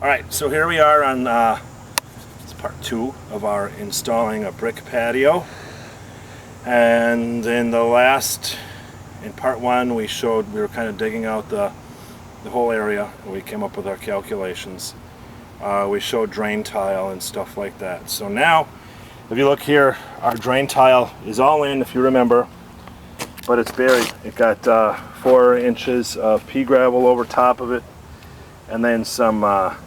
Alright, so here we are on it's part 2 of our installing a brick patio. And in part 1 we were kind of digging out the whole area, and we came up with our calculations. We showed drain tile and stuff like that. So now, if you look here, our drain tile is all in, if you remember, but it's buried. It got 4 inches of pea gravel over top of it, and then some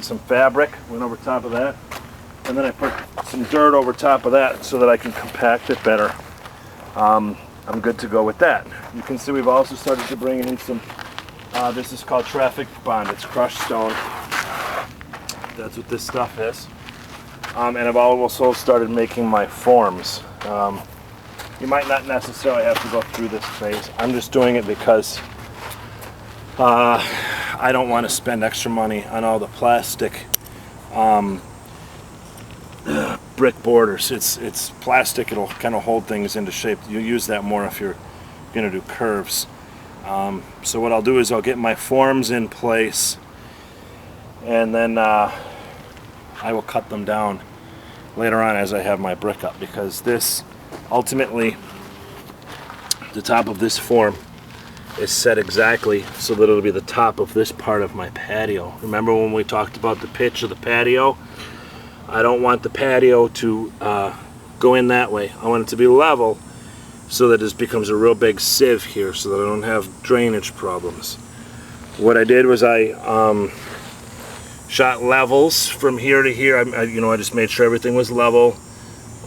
some fabric went over top of that, and then I put some dirt over top of that so that I can compact it better. I'm good to go with that. You can see we've also started to bring in some, this is called traffic bond. It's crushed stone. That's what this stuff is. And I've also started making my forms. You might not necessarily have to go through this phase. I'm just doing it because I don't want to spend extra money on all the plastic brick borders. It's plastic. It'll kind of hold things into shape. You'll use that more if you're going to do curves. So what I'll do is I'll get my forms in place, and then I will cut them down later on as I have my brick up, because this ultimately, the top of this form is set exactly so that it'll be the top of this part of my patio. Remember when we talked about the pitch of the patio? I don't want the patio to go in that way. I want it to be level so that this becomes a real big sieve here, so that I don't have drainage problems. What I did was I shot levels from here to here. I just made sure everything was level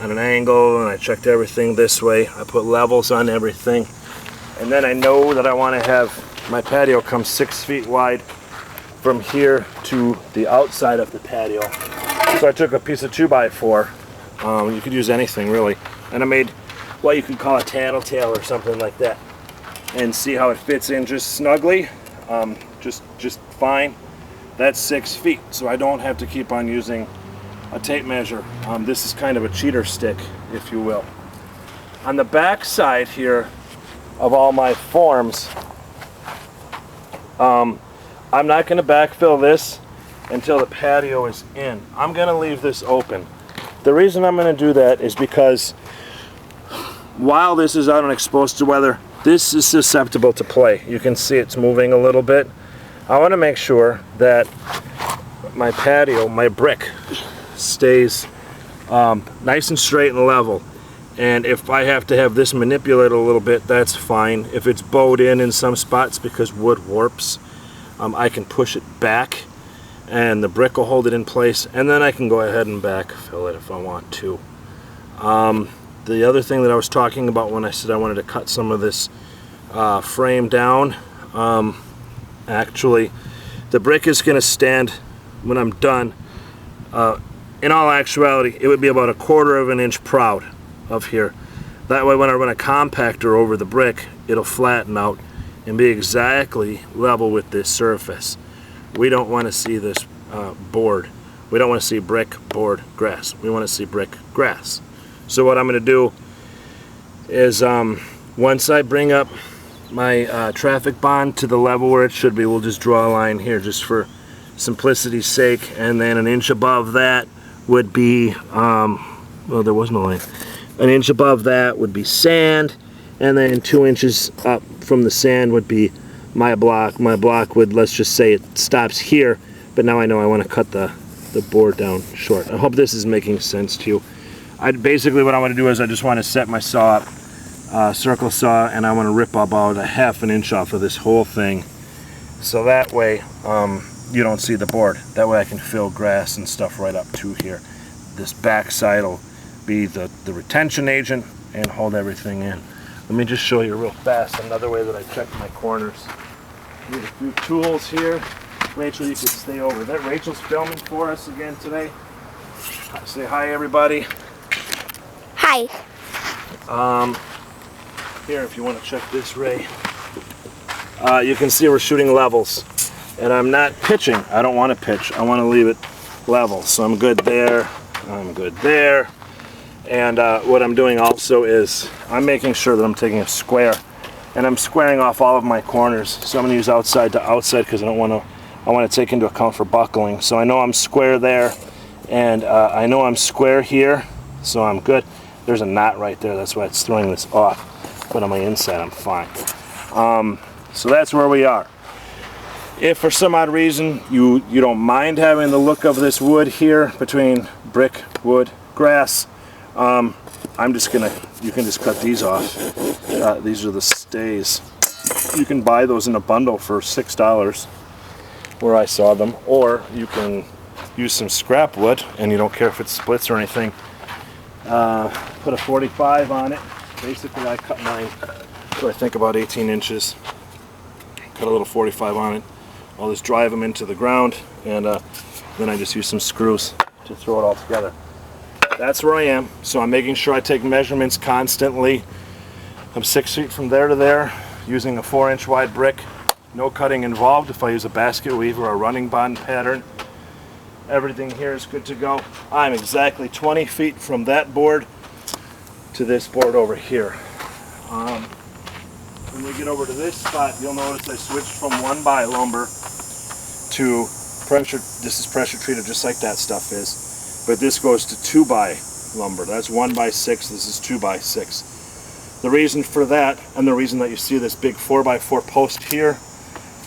on an angle, and I checked everything this way. I put levels on everything, and then I know that I want to have my patio come 6 feet wide from here to the outside of the patio. So I took a piece of 2x4. You could use anything really, and I made what you could call a tattletale or something like that, and see how it fits in just snugly, just fine. That's 6 feet, so I don't have to keep on using a tape measure. This is kind of a cheater stick, if you will. On the back side here of all my forms, I'm not going to backfill this until the patio is in. I'm going to leave this open. The reason I'm going to do that is because while this is out and exposed to weather, this is susceptible to play. You can see it's moving a little bit. I want to make sure that my patio, my brick, stays nice and straight and level. And if I have to have this manipulated a little bit, that's fine. If it's bowed in some spots because wood warps, I can push it back and the brick will hold it in place, and then I can go ahead and backfill it if I want to. The other thing that I was talking about when I said I wanted to cut some of this frame down, actually the brick is going to stand when I'm done. In all actuality, it would be about 1/4 of an inch proud of here. That way when I run a compactor over the brick, it'll flatten out and be exactly level with this surface. We don't want to see this board. We don't want to see brick, board, grass. We want to see brick, grass. So what I'm going to do is once I bring up my traffic bond to the level where it should be, we'll just draw a line here just for simplicity's sake, and then 1 inch above that would be well, there was no line. 1 inch above that would be sand, and then 2 inches up from the sand would be my block. My block would, let's just say it stops here, but now I know I want to cut the board down short. I hope this is making sense to you. Basically what I want to do is I just want to set my saw up, circle saw, and I want to rip about 1/2 inch off of this whole thing, so that way you don't see the board. That way I can fill grass and stuff right up to here. This back side will be the retention agent and hold everything in. Let me just show you real fast another way that I check my corners. I need a few tools here. Rachel, you could stay over there. Rachel's filming for us again today. Say hi, everybody. Hi. Here, if you want to check this, Ray. You can see we're shooting levels. And I'm not pitching. I don't want to pitch. I want to leave it level. So I'm good there. I'm good there. And what I'm doing also is I'm making sure that I'm taking a square, and I'm squaring off all of my corners. So I'm going to use outside to outside because I don't want to I want to take into account for buckling. So I know I'm square there, and I know I'm square here, so I'm good. There's a knot right there, that's why it's throwing this off. But on my inside, I'm fine. So that's where we are. If for some odd reason you don't mind having the look of this wood here between brick, wood, grass, I'm just gonna, you can just cut these off. These are the stays. You can buy those in a bundle for $6 where I saw them, or you can use some scrap wood and you don't care if it splits or anything. Put a 45 on it. Basically I cut mine to I think about 18 inches. Cut a little 45 on it. I'll just drive them into the ground, and then I just use some screws to throw it all together. That's where I am. So I'm making sure I take measurements constantly. I'm 6 feet from there to there, using a 4-inch wide brick. No cutting involved if I use a basket weave or a running bond pattern. Everything here is good to go. I'm exactly 20 feet from that board to this board over here. When we get over to this spot, you'll notice I switched from 1x lumber to pressure. This is pressure treated just like that stuff is, but this goes to 2x lumber. That's 1x6, this is 2x6. The reason for that, and the reason that you see this big 4x4 post here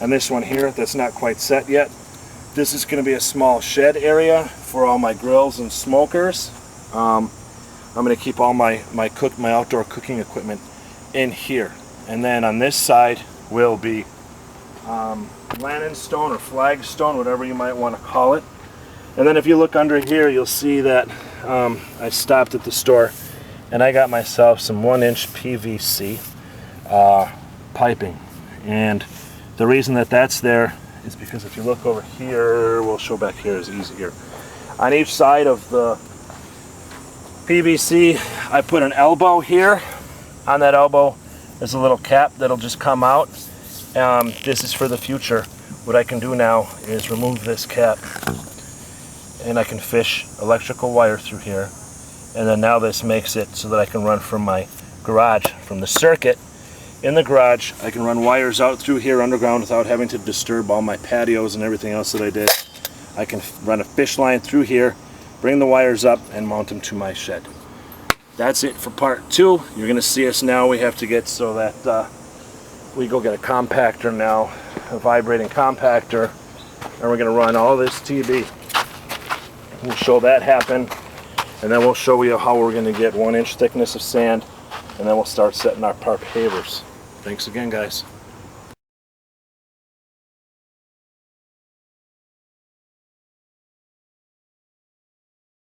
and this one here that's not quite set yet, this is going to be a small shed area for all my grills and smokers. I'm going to keep all my outdoor cooking equipment in here. And then on this side will be Lannon stone or flagstone, whatever you might want to call it. And then if you look under here, you'll see that I stopped at the store and I got myself some 1-inch PVC piping. And the reason that that's there is because if you look over here, we'll show back here is easier. On each side of the PVC, I put an elbow here. On that elbow, there's a little cap that'll just come out. This is for the future. What I can do now is remove this cap, and I can fish electrical wire through here. And then now this makes it so that I can run from my garage, from the circuit in the garage. I can run wires out through here underground without having to disturb all my patios and everything else that I did. I can run a fish line through here, bring the wires up, and mount them to my shed. That's it for part 2. You're going to see us now. We have to get so that we go get a compactor now, a vibrating compactor, and we're going to run all this TB. We'll show that happen, and then we'll show you how we're going to get 1-inch thickness of sand, and then we'll start setting our pavers. Thanks again, guys.